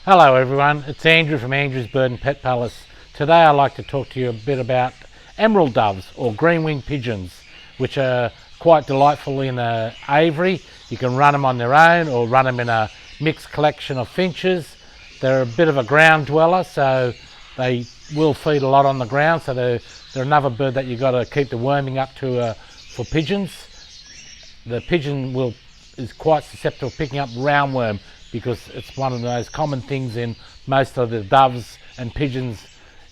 Hello everyone, it's Andrew from Andrew's Bird and Pet Palace. Today I'd like to talk to you a bit about emerald doves or green-winged pigeons, which are quite delightful in aviary. You can run them on their own or run them in a mixed collection of finches. They're a bit of a ground dweller, so they will feed a lot on the ground, so they're another bird that you've got to keep the worming up to for pigeons. The pigeon is quite susceptible to picking up roundworm, because it's one of those common things in most of the doves and pigeons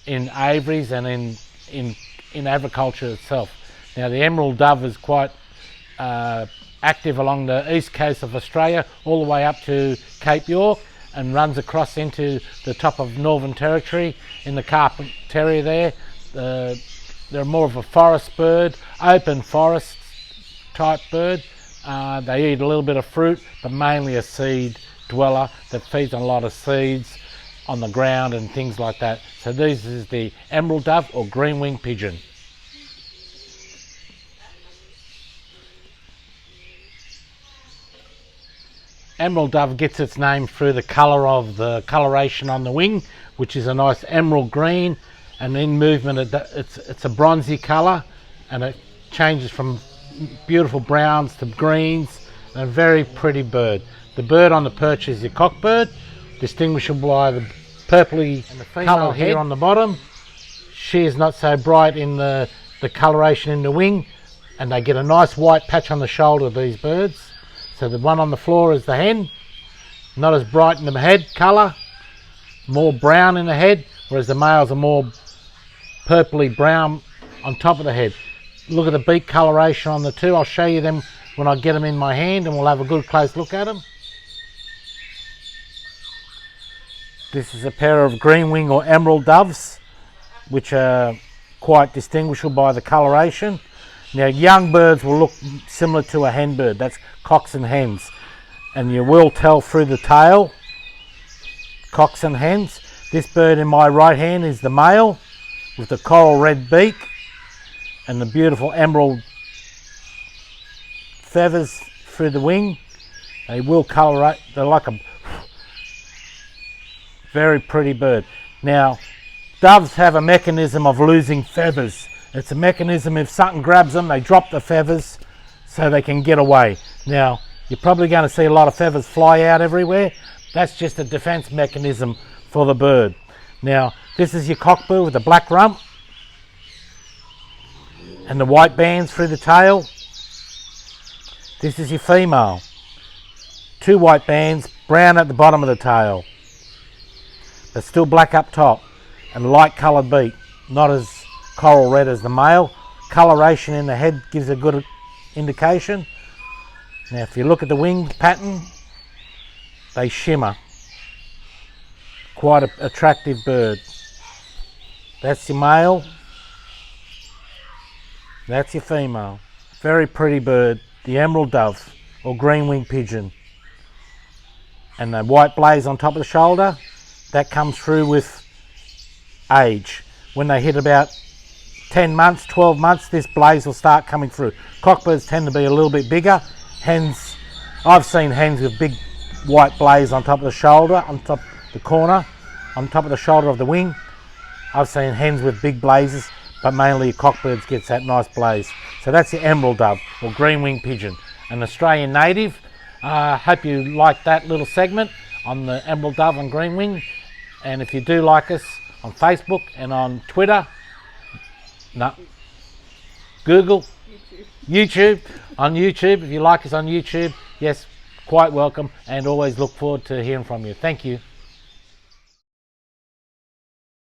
in aviaries and in agriculture itself. Now the emerald dove is quite active along the east coast of Australia all the way up to Cape York and runs across into the top of Northern Territory in the Carpentaria there. They're more of a forest bird, open forest type bird. They eat a little bit of fruit, but mainly a seed dweller that feeds on a lot of seeds on the ground and things like that. So this is the emerald dove or green-winged pigeon. Emerald dove gets its name through the colour of the coloration on the wing, which is a nice emerald green, and in movement it's a bronzy colour, and it changes from beautiful browns to greens, and a very pretty bird. The bird on the perch is your cockbird, distinguishable by the purpley colour here on the bottom. She is not so bright in the coloration in the wing, and they get a nice white patch on the shoulder of these birds. So the one on the floor is the hen, not as bright in the head colour, more brown in the head, whereas the males are more purpley brown on top of the head. Look at the beak coloration on the two. I'll show you them when I get them in my hand, and we'll have a good close look at them. This is a pair of green-wing or emerald doves, which are quite distinguishable by the coloration. Now young birds will look similar to a hen bird, that's cocks and hens, and you will tell through the tail, cocks and hens. This bird in my right hand is the male with the coral red beak and the beautiful emerald feathers through the wing. They will colorate, they're like a very pretty bird. Now doves have a mechanism of losing feathers. It's a mechanism, if something grabs them, they drop the feathers so they can get away. Now you're probably going to see a lot of feathers fly out everywhere. That's just a defense mechanism for the bird. Now this is your cockbird with the black rump and the white bands through the tail. This is your female, two white bands, brown at the bottom of the tail, but still black up top, and light coloured beak, not as coral red as the male. Coloration in the head gives a good indication. Now if you look at the wing pattern, they shimmer. Quite an attractive bird. That's your male, that's your female. Very pretty bird, the emerald dove or green-winged pigeon. And the white blaze on top of the shoulder, that comes through with age. When they hit about 10 months, 12 months, this blaze will start coming through. Cockbirds tend to be a little bit bigger. Hens, I've seen hens with big white blaze on top of the shoulder, on top of the corner, on top of the shoulder of the wing. I've seen hens with big blazes, but mainly cockbirds gets that nice blaze. So that's the emerald dove or green-winged pigeon, an Australian native. Hope you liked that little segment on the emerald dove and green-wing. And if you do like us on Facebook and on Twitter, Google, YouTube, on YouTube, if you like us on YouTube, yes, quite welcome, and always look forward to hearing from you. Thank you.